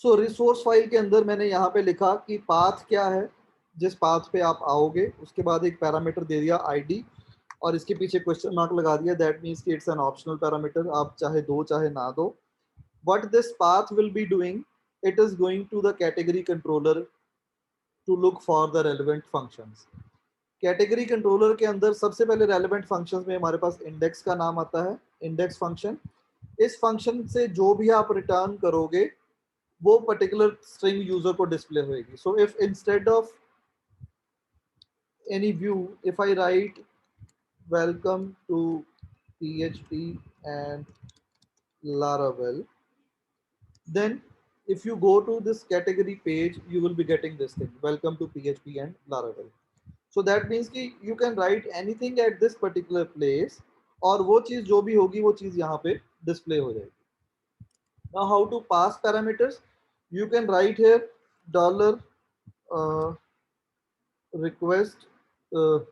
सो resource file के अंदर मैंने यहाँ पे लिखा कि पाथ क्या है, जिस पाथ पे आप आओगे, उसके बाद एक पैरामीटर दे दिया आईडी और इसके पीछे क्वेश्चन मार्क लगा दिया, दैट मीन्स कि इट्स एन ऑप्शनल पैरामीटर, आप चाहे दो चाहे ना दो. What this path will be doing, it is going to the category controller to look for the relevant functions. Category controller के अंदर सबसे पहले रेलेवेंट फंक्शंस में हमारे पास इंडेक्स का नाम आता है, इंडेक्स फंक्शन. इस फंक्शन से जो भी आप रिटर्न करोगे वो पर्टिकुलर स्ट्रिंग यूजर को डिस्प्ले होएगी. So if instead of any view, if I write welcome to PHP and Laravel, then if you go to this category page, you will be getting this thing, welcome to PHP and Laravel. So that means कि you can write anything at this particular place और वो चीज जो भी होगी वो चीज यहाँ पे डिस्प्ले हो जाएगी. Now how to pass parameters? You can write here dollar request, you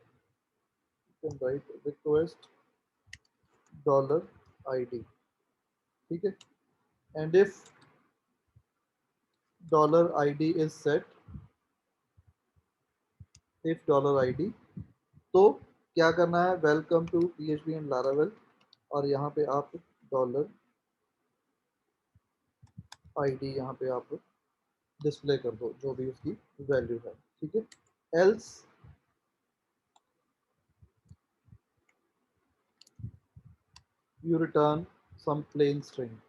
can write request dollar id, ठीक है. And if dollar id is set, if dollar id, तो क्या करना है, welcome to PHP and Laravel और यहाँ पे आप डॉलर id यहाँ पे आप डिस्प्ले कर दो जो भी उसकी वैल्यू है, ठीक है. Else you return some plain string,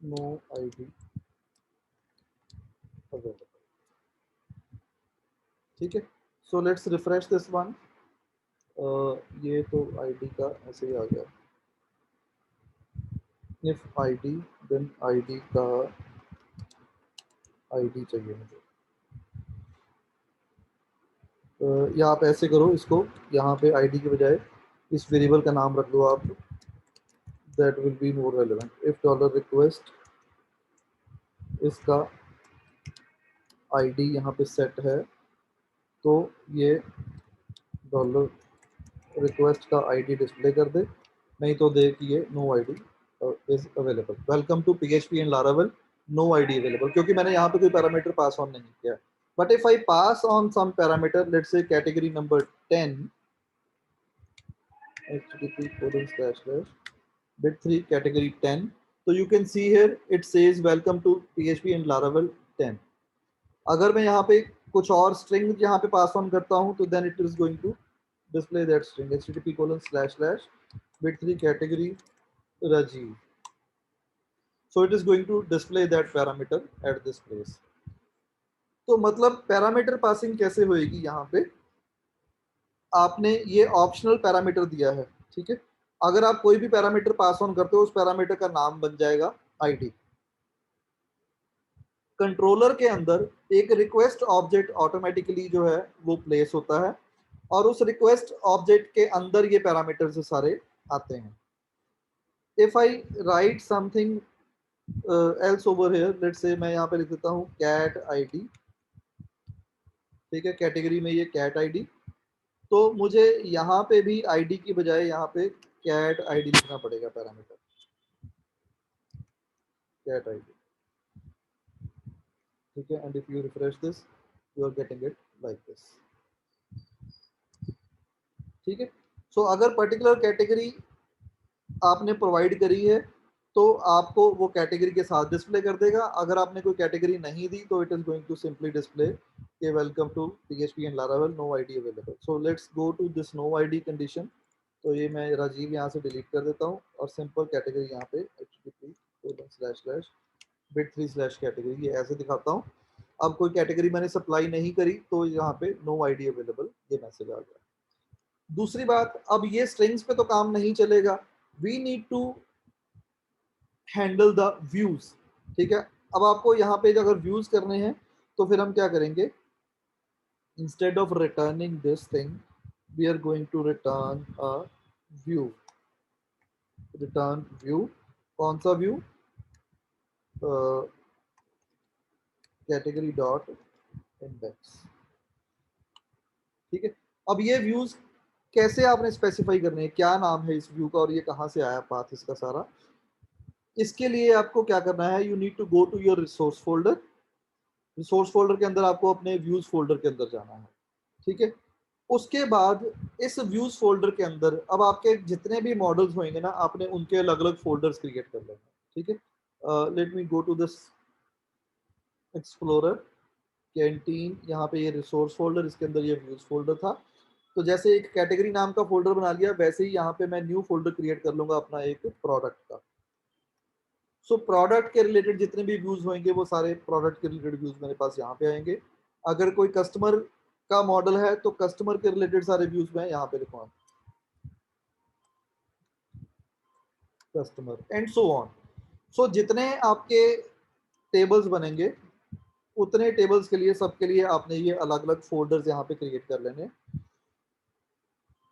no id available, ठीक है. So let's refresh this one. ये तो id का ऐसे ही आ गया. if id, then id का id चाहिए मुझे. या आप ऐसे करो इसको, यहाँ पे id की बजाय इस वेरिएबल का नाम रख दो आप, that will be more relevant. if dollar request, इसका id यहाँ पे सेट है तो ये डॉलर रिक्वेस्ट का id डिस्प्ले कर दे, नहीं तो दे कि ये no id is available, welcome to PHP and Laravel, no id available, क्योंकि मैंने यहाँ पे कोई पैरामीटर पास ऑन नहीं किया. But if I pass on some parameter, let's say category number 10, http://bit3 category 10, so you can see here it says welcome to PHP and Laravel 10. अगर मैं यहाँ पे कुछ और स्ट्रिंग यहाँ पे पास ऑन करता हूँ तो then it is going to display that string, http://bit3 category Rajiv. So it is going to display that parameter at this place. तो मतलब पैरामीटर पासिंग कैसे होएगी, यहाँ पे आपने ये ऑप्शनल पैरामीटर दिया है, ठीक है. अगर आप कोई भी पैरामीटर पास ऑन करते हो उस पैरामीटर का नाम बन जाएगा आईडी. कंट्रोलर के अंदर एक रिक्वेस्ट ऑब्जेक्ट ऑटोमेटिकली जो है वो प्लेस होता है और उस रिक्वेस्ट ऑब्जेक्ट के अंदर ये पैरामीटर्स सारे आते हैं. If I right something else over here, let's say मैं यहाँ पे लिख देता हूँ कैट आईडी, ठीक है. कैटेगरी में ये कैट आईडी, तो मुझे यहाँ पे भी आईडी की बजाय यहाँ पे कैट आईडी लिखना पड़ेगा, पैरामीटर कैट आईडी, ठीक है. And if you refresh this, you are getting it like this, ठीक है. सो अगर पर्टिकुलर कैटेगरी आपने प्रोवाइड करी है तो आपको वो कैटेगरी के साथ डिस्प्ले कर देगा. अगर आपने कोई कैटेगरी नहीं दी तो it is going to simply display के welcome to PHP and Laravel, no ID available. So let's go to this no ID condition. तो ये मैं राजीव यहाँ से डिलीट कर देता हूँ और सिंपल कैटेगरी यहाँ पे http://bit3/category ये ऐसे दिखाता हूँ. अब कोई कैटेगरी मैंने सप्लाई नहीं करी तो यहाँ पे नो आईडी अवेलेबल ये मैसेज आ गया. दूसरी बात, अब ये स्ट्रिंग्स पे तो काम नहीं चलेगा, we need to handle the views, ठीक है. अब आपको यहाँ पे अगर व्यूज करने हैं तो फिर हम क्या करेंगे, instead of returning this thing we are going to return a view. Return view, कौन सा व्यू, कैटेगरी डॉट इंडेक्स, ठीक है. अब ये व्यूज कैसे आपने स्पेसिफाई करने हैं, क्या नाम है इस व्यू का और ये कहाँ से आया पाथ इसका सारा, इसके लिए आपको क्या करना है, you need to go to your resource folder. Resource folder के अंदर आपको अपने व्यूज फोल्डर के अंदर जाना है, ठीक है। उसके बाद इस व्यूज फोल्डर के अंदर अब आपके जितने भी मॉडल्स होंगे ना, आपने उनके अलग अलग फोल्डर्स क्रिएट कर लेना, ठीक है। Let me go to this explorer canteen, यहाँ पे ये रिसोर्स फोल्डर, इसके अंदर ये व्यूज फोल्डर था। तो जैसे एक कैटेगरी नाम का फोल्डर बना लिया, वैसे ही यहाँ पे मैं न्यू फोल्डर क्रिएट कर लूंगा अपना एक प्रोडक्ट का। सो प्रोडक्ट के रिलेटेड जितने भी व्यूज होंगे वो सारे प्रोडक्ट के रिलेटेड व्यूज मेरे पास यहाँ पे आएंगे। अगर कोई कस्टमर का मॉडल है तो कस्टमर के रिलेटेड सारे व्यूज मैं यहाँ पे लिखूंगा, कस्टमर एंड सो ऑन। सो जितने आपके टेबल्स बनेंगे उतने टेबल्स के लिए सबके लिए आपने ये अलग अलग फोल्डर्स यहाँ पे क्रिएट कर लेने,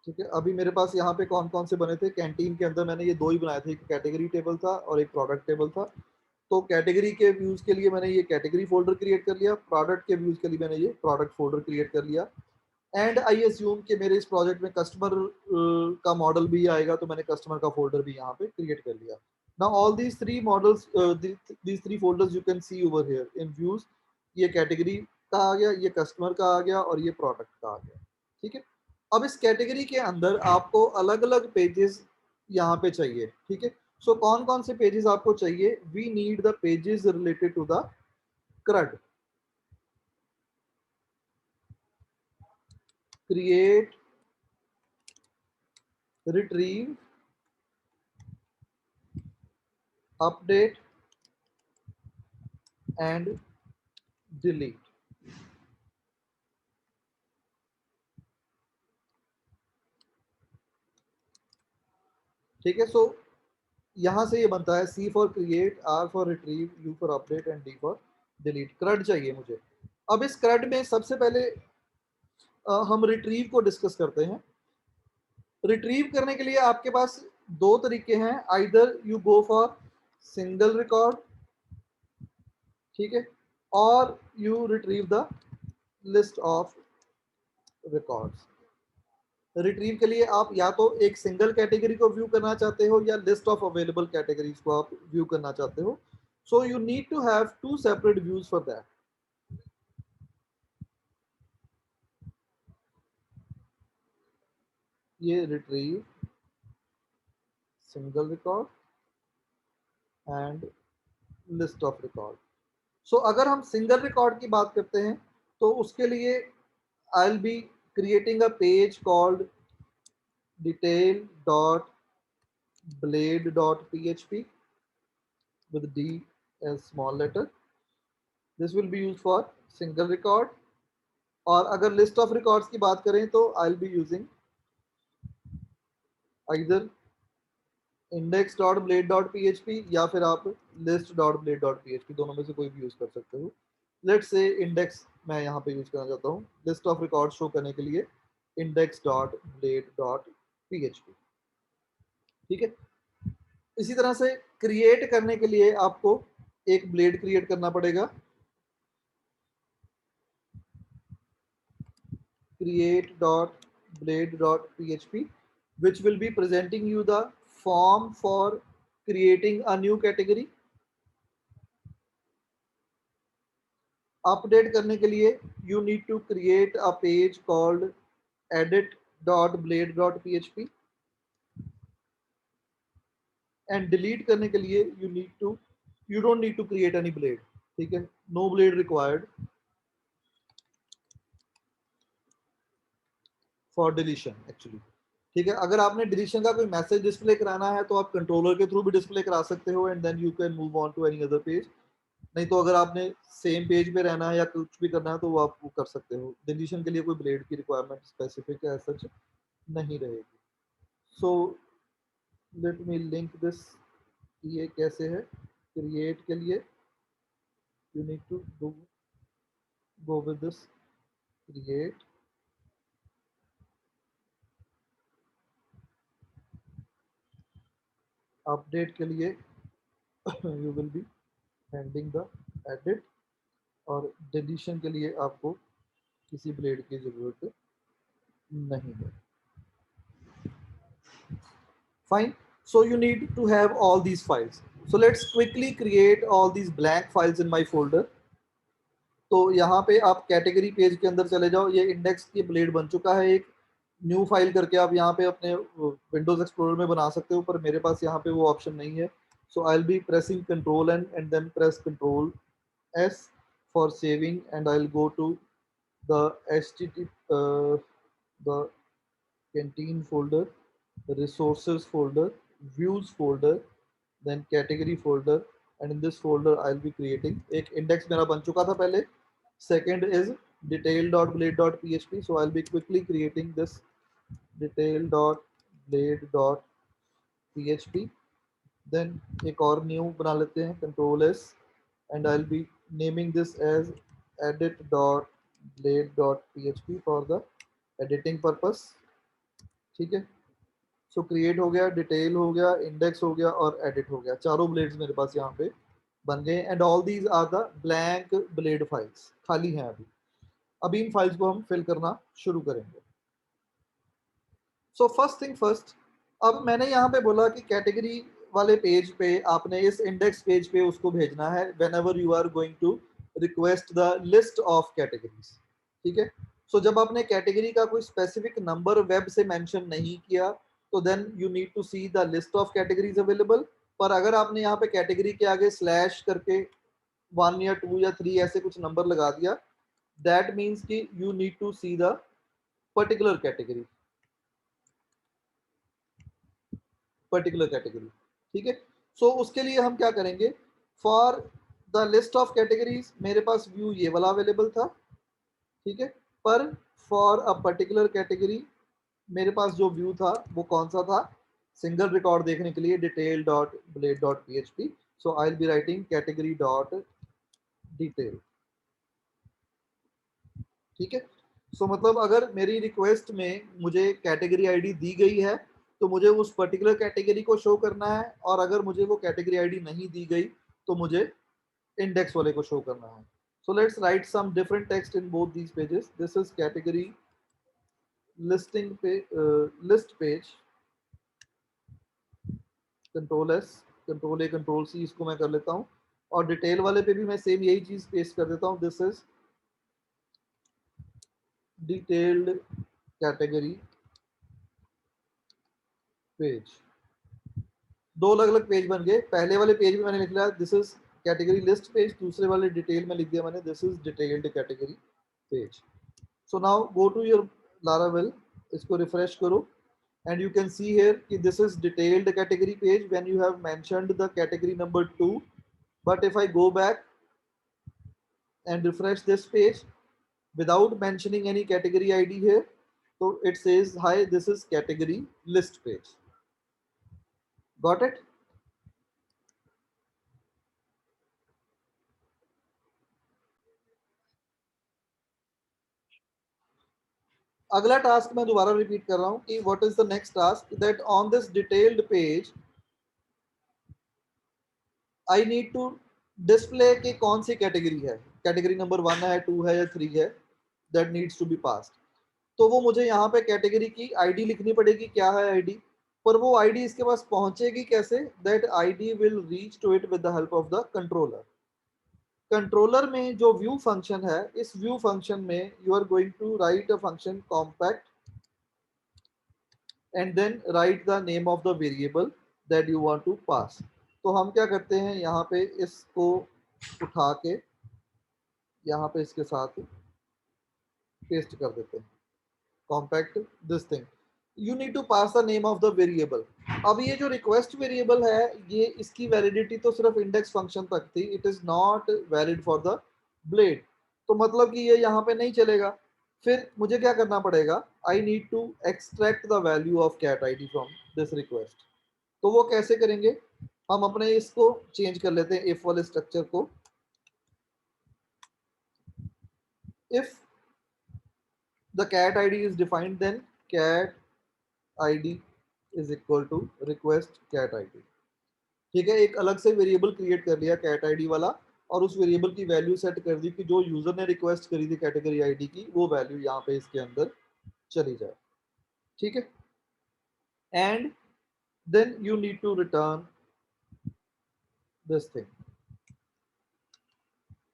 ठीक है। अभी मेरे पास यहाँ पे कौन कौन से बने थे, कैंटीन के अंदर मैंने ये दो ही बनाए थे, एक कैटेगरी टेबल था और एक प्रोडक्ट टेबल था। तो कैटेगरी के व्यूज के लिए मैंने ये कैटेगरी फोल्डर क्रिएट कर लिया, प्रोडक्ट के व्यूज के लिए मैंने ये प्रोडक्ट फोल्डर क्रिएट कर लिया। एंड आई एज्यूम कि मेरे इस प्रोजेक्ट में कस्टमर का मॉडल भी आएगा, तो मैंने कस्टमर का फोल्डर भी यहाँ पे क्रिएट कर लिया। Now all these three models, these three folders you can see over here in views. ये कैटेगरी का आ गया, ये कस्टमर का आ गया और ये प्रोडक्ट का आ गया, ठीक है। अब इस कैटेगरी के अंदर आपको अलग अलग पेजेस यहाँ पे चाहिए, ठीक है। सो कौन कौन से पेजेस आपको चाहिए, we need the pages related to the CRUD, create, retrieve, update and delete, ठीक है। सो यहां से ये बनता है C for create, R for retrieve, U for update and D for delete. CRUD चाहिए मुझे। अब इस CRUD में सबसे पहले हम रिट्रीव को डिस्कस करते हैं। रिट्रीव करने के लिए आपके पास दो तरीके हैं, either you go for single record, ठीक है, और you retrieve the list of records. Retrieve के लिए आप या तो एक सिंगल कैटेगरी को व्यू करना चाहते हो या लिस्ट ऑफ अवेलेबल कैटेगरीज को आप व्यू करना चाहते हो। So you need to have two separate views for that. ये retrieve single record and list of record. So अगर हम सिंगल रिकॉर्ड की बात करते हैं तो उसके लिए आई will be creating a page called detail.blade.php with D as small letter. This will be used for single record. और अगर लिस्ट ऑफ रिकॉर्ड्स की बात करें तो आई will be using either index.blade.php या फिर आप list.blade.php, दोनों में से कोई भी यूज कर सकते हो। लेट्स से इंडेक्स मैं यहाँ पे यूज करना चाहता हूँ लिस्ट ऑफ रिकॉर्ड शो करने के लिए, index.blade.php, ठीक है। इसी तरह से क्रिएट करने के लिए आपको एक ब्लेड क्रिएट करना पड़ेगा, create.blade.php, which will be presenting you the form for creating a new category. Update करने के लिए you need to create a page called edit.blade.php, and delete करने के लिए you don't need to create any blade, ठीक है, no blade required for deletion actually, ठीक है। अगर आपने डिलीशन का कोई मैसेज डिस्प्ले कराना है तो आप कंट्रोलर के थ्रू भी डिस्प्ले करा सकते हो and then you can move on to any other page. नहीं तो अगर आपने सेम पेज पे रहना है या कुछ भी करना है तो वो आप वो कर सकते हो। डिलीशन के लिए कोई ब्लेड की रिक्वायरमेंट स्पेसिफिक है सच नहीं रहेगी। So let me link this, ये कैसे है। क्रिएट के लिए you need to go with this create, update के लिए you will be handing the edit, और डिलीशन के लिए आपको किसी ब्लेड की जरूरत नहीं है। Fine, so you need to have all these files. So let's quickly create all these blank files in my folder. तो यहाँ पे आप कैटेगरी पेज के अंदर चले जाओ, ये इंडेक्स की ब्लेड बन चुका है एक, न्यू फाइल करके आप यहाँ पे अपने विंडोज एक्सप्लोरर में बना सकते हो, पर मेरे पास यहाँ पे वो ऑप्शन नहीं है. So I will be pressing control N and then press control S for saving, and I will go to the http the canteen folder, resources folder, views folder, then category folder, and in this folder I'll be creating एक index मेरा बन चुका था पहले. Second is detail.blade.php, so I'll be quickly creating this detail.blade.php. then एक और new बना लेते हैं, control s, and I'll be naming this as edit.blade.php for the editing purpose. ठीक है. सो क्रिएट हो गया, डिटेल हो गया, इंडेक्स हो गया और एडिट हो गया, चारों ब्लेड्स मेरे पास यहाँ पे बन गए. And all these are the blank blade files, खाली हैं अभी. अभी इन फाइल्स को हम फिल करना शुरू करेंगे. सो फर्स्ट थिंग फर्स्ट, अब मैंने यहाँ पे बोला कि कैटेगरी वाले पेज पे आपने इस इंडेक्स पेज पे उसको भेजना है whenever you are going to request the list of categories. ठीक है. सो जब आपने कैटेगरी का कोई स्पेसिफिक नंबर वेब से मेंशन नहीं किया, तो then you need to see the list of categories available. पर अगर आपने यहाँ पे कैटेगरी के आगे स्लैश करके 1 या 2 या 3 ऐसे कुछ नंबर लगा दिया, दैट मीन्स कि you need to see the particular category, particular category. ठीक है. सो उसके लिए हम क्या करेंगे, for the list of categories मेरे पास व्यू ये वाला अवेलेबल था. ठीक है. पर फॉर अ पर्टिकुलर कैटेगरी मेरे पास जो व्यू था वो कौन सा था, सिंगल रिकॉर्ड देखने के लिए detail dot blade dot P H P. So I will be writing category dot detail. ठीक है. सो मतलब अगर मेरी रिक्वेस्ट में मुझे कैटेगरी आईडी दी गई है, तो मुझे उस पर्टिकुलर कैटेगरी को शो करना है, और अगर मुझे वो कैटेगरी आईडी नहीं दी गई तो मुझे इंडेक्स वाले को शो करना है. So let's write some different text in both these pages. This is category listing पे list page, control S, control A, control C इसको मैं कर लेता हूँ, और डिटेल वाले पे भी मैं सेम यही चीज पेस्ट कर देता हूँ. This is detailed category page. दो अलग अलग पेज बन गए. पहले वाले पेज में मैंने लिख लिया this is category list page, दूसरे वाले डिटेल में लिख दिया मैंने this is detailed category page. So now go to your Laravel, इसको रिफ्रेश करो, and you can see here कि this is detailed category page when you have mentioned the category number 2. But if I go back and refresh this page without mentioning any category ID here, so it says hi, this is category list page. Got it? अगला task मैं दोबारा repeat कर रहा हूँ कि what is the next task, that on this detailed page I need to display कि कौन सी category है, कैटेगरी नंबर 1 है, 2 है या 3 है, that needs to be passed. तो वो मुझे यहाँ पे कैटेगरी की आईडी लिखनी पड़ेगी, क्या है आईडी, पर वो आईडी इसके पास पहुंचेगी कैसे, that ID will reach to it with the help of the controller. Controller में जो व्यू फंक्शन है, इस व्यू फंक्शन में you are going to write a function compact and then write the name of the variable that you want to pass. तो हम क्या करते हैं, यहाँ पे इसको उठा के यहाँ पे इसके साथ पेस्ट कर देते हैं, compact this thing. You need to pass the name of the variable. अब ये जो रिक्वेस्ट वेरिएबल है, ये इसकी वैलिडिटी तो सिर्फ इंडेक्स फंक्शन तक थी, it is not valid for the blade. तो मतलब कि ये यहाँ पे नहीं चलेगा. फिर मुझे क्या करना पड़ेगा, I need to extract the value of cat I D from this request. तो वो कैसे करेंगे, हम अपने इसको चेंज कर लेते हैं, इफ वाले स्ट्रक्चर को. If the cat I D is defined, then cat id is equal to request cat id. ठीक है. एक अलग से वेरिएबल क्रिएट कर लिया cat id वाला, और उस वेरिएबल की वैल्यू सेट कर दी कि जो यूजर ने रिक्वेस्ट करी थी कैटेगरी आईडी की, वो वैल्यू यहाँ पे इसके अंदर चली जाए. ठीक है. And then you need to return this thing,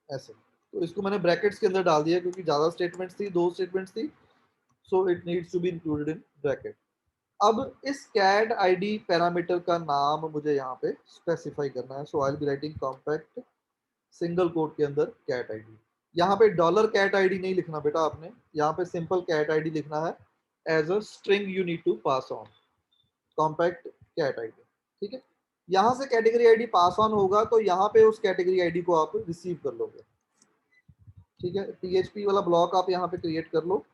ऐसे। तो इसको मैंने ब्रैकेट्स के अंदर डाल दिया क्योंकि ज्यादा स्टेटमेंट्स थी, 2 स्टेटमेंट्स थी, so it needs to be included in bracket. अब इस कैट आईडी पैरामीटर का नाम मुझे यहाँ पे स्पेसिफाई करना है, so I will be writing compact single quote के अंदर कैट आईडी। यहाँ पे डॉलर कैट आईडी नहीं लिखना बेटा आपने, यहाँ पे सिंपल कैट आईडी लिखना है as a string you need to pass on, compact cat ID. ठीक है, यहाँ से कैटेगरी आईडी पास ऑन होगा तो यहाँ पे उस कैटेगरी आईडी को आप रिसीव कर लोगे। ठीक है, PHP वाला ब्लॉक आप यहाँ पे क्रिएट कर लो।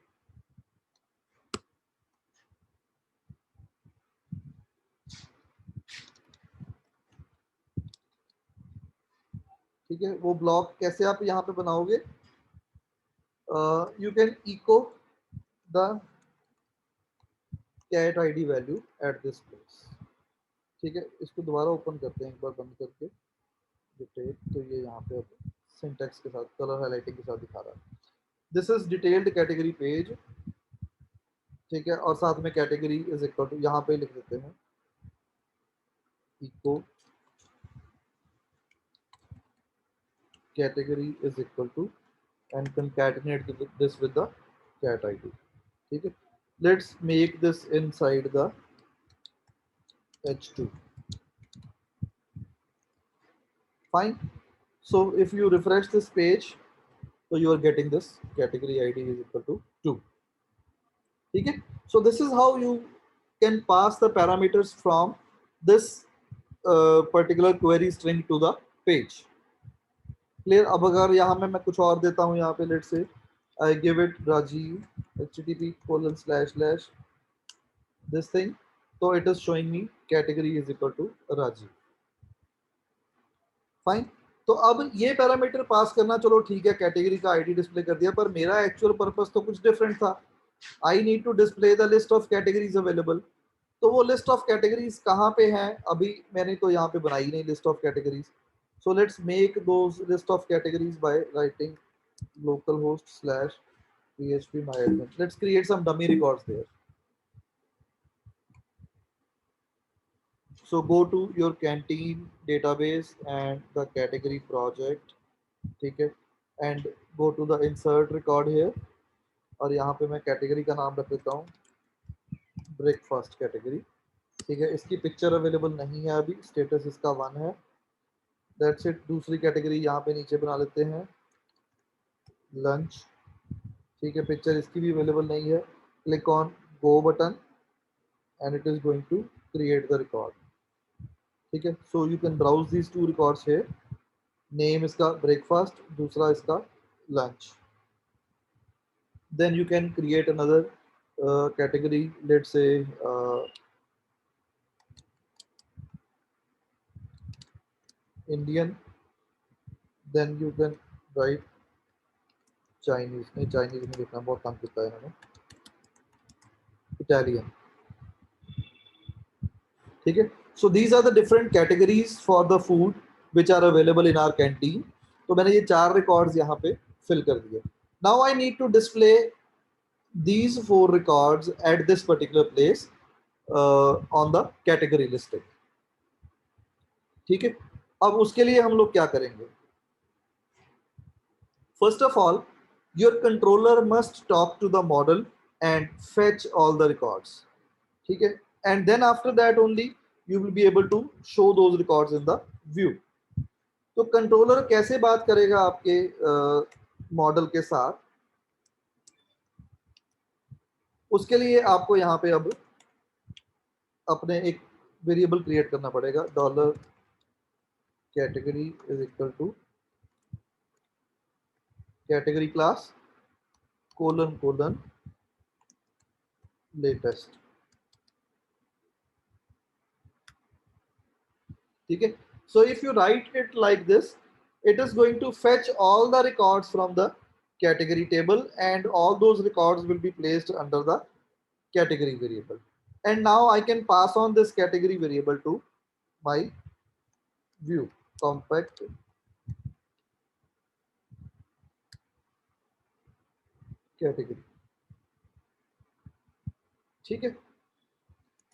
ठीक है, वो ब्लॉक कैसे आप यहाँ पे बनाओगे, you can echo the cat ID value at this place. ठीक है, इसको दोबारा ओपन करते हैं एक बार बंद करके डिटेल, तो ये यहाँ पे अब सिंटैक्स के साथ कलर हाइलाइटिंग के साथ दिखा रहा है। This is detailed category page. ठीक है, और साथ में कैटेगरी इज इक्वल टू, यहाँ पे लिख देते हैं echo category is equal to and concatenate this with the cat id. ठीक है, let's make this inside the h2. Fine, so if you refresh this page, so you are getting this category id is equal to 2. ठीक है, so this is how you can pass the parameters from this particular query string to the page. Clear? अब अगर यहाँ में मैं कुछ और देता हूँ, यहाँ पे let's say I give it Rajiv http:// this thing, so it is showing me category is equal to Rajiv. Fine, तो अब ये पैरामीटर पास करना चलो ठीक है, कैटेगरी का आईडी डिस्प्ले कर दिया, पर मेरा एक्चुअल पर्पस तो कुछ डिफरेंट था। I need to display the list of categories available. तो वो लिस्ट ऑफ कैटेगरीज कहाँ पे हैं, अभी मैंने तो यहाँ पे बनाई नहीं list of categories. So let's make those list of categories by writing localhost/phpMyAdmin. Let's create some dummy records there. So go to your canteen database and the category project, ठीक है, and go to the insert record here, और यहाँ पे मैं category का नाम रख देता हूँ ब्रेकफास्ट कैटेगरी। ठीक है, इसकी पिक्चर अवेलेबल नहीं है अभी, स्टेटस इसका 1 है, दैट्स इट। दूसरी कैटेगरी यहाँ पे नीचे बना लेते हैं लंच। ठीक है, पिक्चर इसकी भी अवेलेबल नहीं है, click on go button and it is going to create the record. ठीक है, so you can browse these 2 records है, नेम इसका ब्रेकफास्ट, दूसरा इसका lunch. Then you can create another category, let's say Indian, then you can write Chinese, नहीं Chinese में लिखना बहुत काम करता है इन्होंने, Italian। ठीक है, so these are the different categories for the food which are available in our canteen। तो मैंने ये 4 रिकॉर्ड्स यहाँ पे फिल कर दिए। Now I need to display these 4 records at this particular place on the category listing। ठीक है, अब उसके लिए हम लोग क्या करेंगे, first of all your controller must talk to the model and fetch all the records। ठीक है, and then after that only you will be able to show those records in the view। तो controller कैसे बात करेगा आपके model के साथ, उसके लिए आपको यहाँ पे अब अपने एक वेरिएबल क्रिएट करना पड़ेगा, dollar category is equal to category class colon colon latest. ठीक है, so if you write it like this, it is going to fetch all the records from the category table and all those records will be placed under the category variable, and now I can pass on this category variable to my view compact category। ठीक है,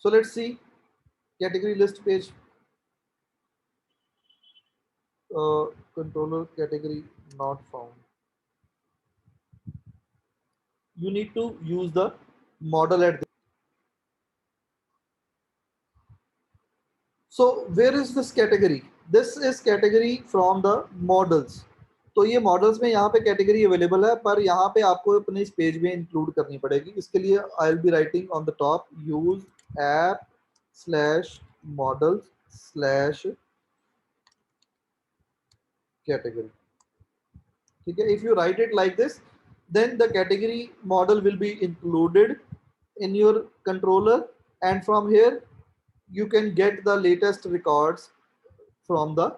so let's see category list page। controller category not found. You need to use the model at this. So where is this category? This is category from the models. तो ये models में यहाँ पे category available है, पर यहाँ पे आपको अपने इस पेज में इंक्लूड करनी पड़ेगी. इसके लिए आई will be writing on the top use app slash models slash category. ठीक है, if you right it like this, then the category model will be included in your controller, and from here you can get the latest records from the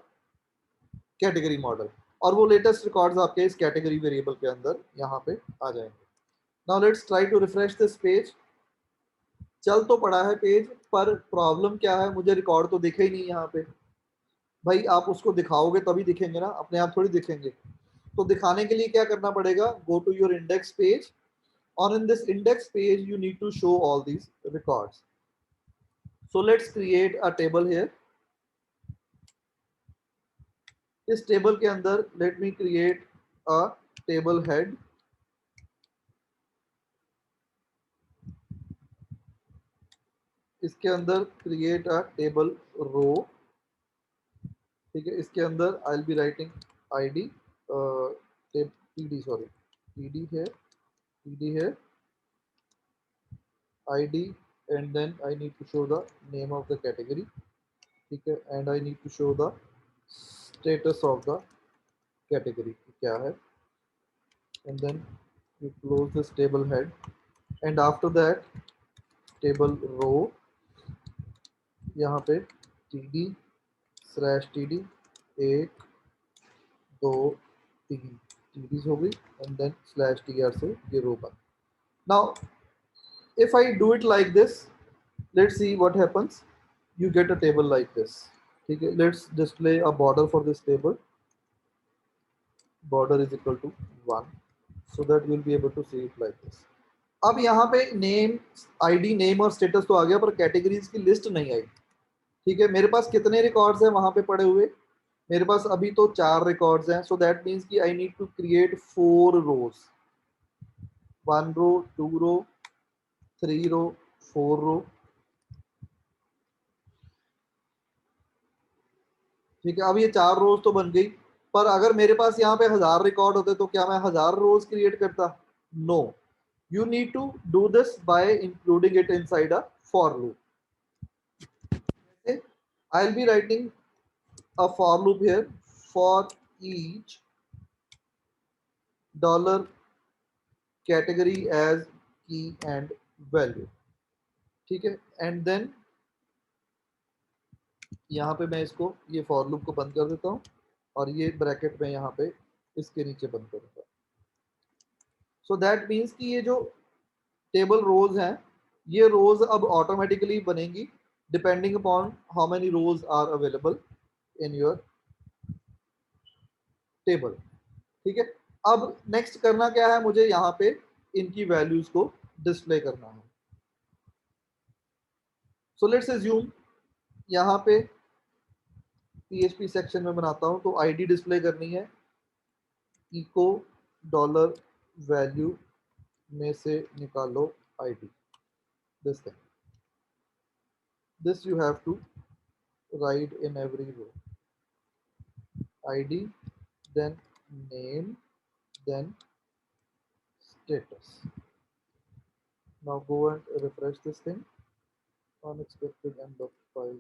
category model, और वो latest records आपके इस category variable के अंदर यहाँ पे आ जाएंगे. Now let's try to refresh this page. चल तो पड़ा है पेज, पर प्रॉब्लम क्या है, मुझे रिकॉर्ड तो दिखे ही नहीं यहाँ पे. भाई आप उसको दिखाओगे तभी दिखेंगे ना, अपने आप थोड़ी दिखेंगे. तो दिखाने के लिए क्या करना पड़ेगा, go to your index page. On in this index page you need to show all these records. So let's create a table here. इस टेबल के अंदर let me create a table head. इसके अंदर create a table row. ठीक है, इसके अंदर I'll be writing id td sorry td here id, and then I need to show the name of the category. ठीक है, and I need to show the status of the category क्या है, and then you close this table head, and after that table row यहाँ पे td slash td 1 2 3 td's हो गई, and then slash tr से ये रो बन. Now if I do it like this, let's see what happens. You get a table like this. ठीक है, let's display a border for this table. Border is equal to 1, so that you'll be able to see it like this. अब यहाँ पे name ID name और status तो आ गया, पर categories की लिस्ट नहीं आई. ठीक है, मेरे पास कितने रिकॉर्ड्स हैं वहां पे पड़े हुए, मेरे पास अभी तो 4 रिकॉर्ड्स हैं. सो दैट मीन्स कि आई नीड टू क्रिएट 4 रोज, 1 रो 2 रो 3 रो 4 रो. ठीक है, अब ये 4 रोज तो बन गई, पर अगर मेरे पास यहाँ पे 1000 रिकॉर्ड होते तो क्या मैं 1000 रोज क्रिएट करता? No. You need to do this by including it inside a for loop. Okay? I'll be writing a for loop here for each dollar category as key and value. ठीक है, and then यहाँ पे मैं इसको ये for loop को बंद कर देता हूँ, और ये ब्रैकेट में यहाँ पे इसके नीचे बंद कर देता हूँ. सो दैट मीन्स कि ये जो टेबल रोज हैं, ये रोज अब ऑटोमेटिकली बनेंगी depending upon how many rows are available in your table. ठीक है, अब नेक्स्ट करना क्या है, मुझे यहाँ पे इनकी वैल्यूज को डिस्प्ले करना है. सो लेट्स अज्यूम यहाँ पे PHP सेक्शन में बनाता हूँ, तो आईडी डिस्प्ले करनी है, इको डॉलर वैल्यू में से निकालो ID. This thing, this you have to write in every row. id, then name, then status. Now go and refresh this thing. Unexpected end of file.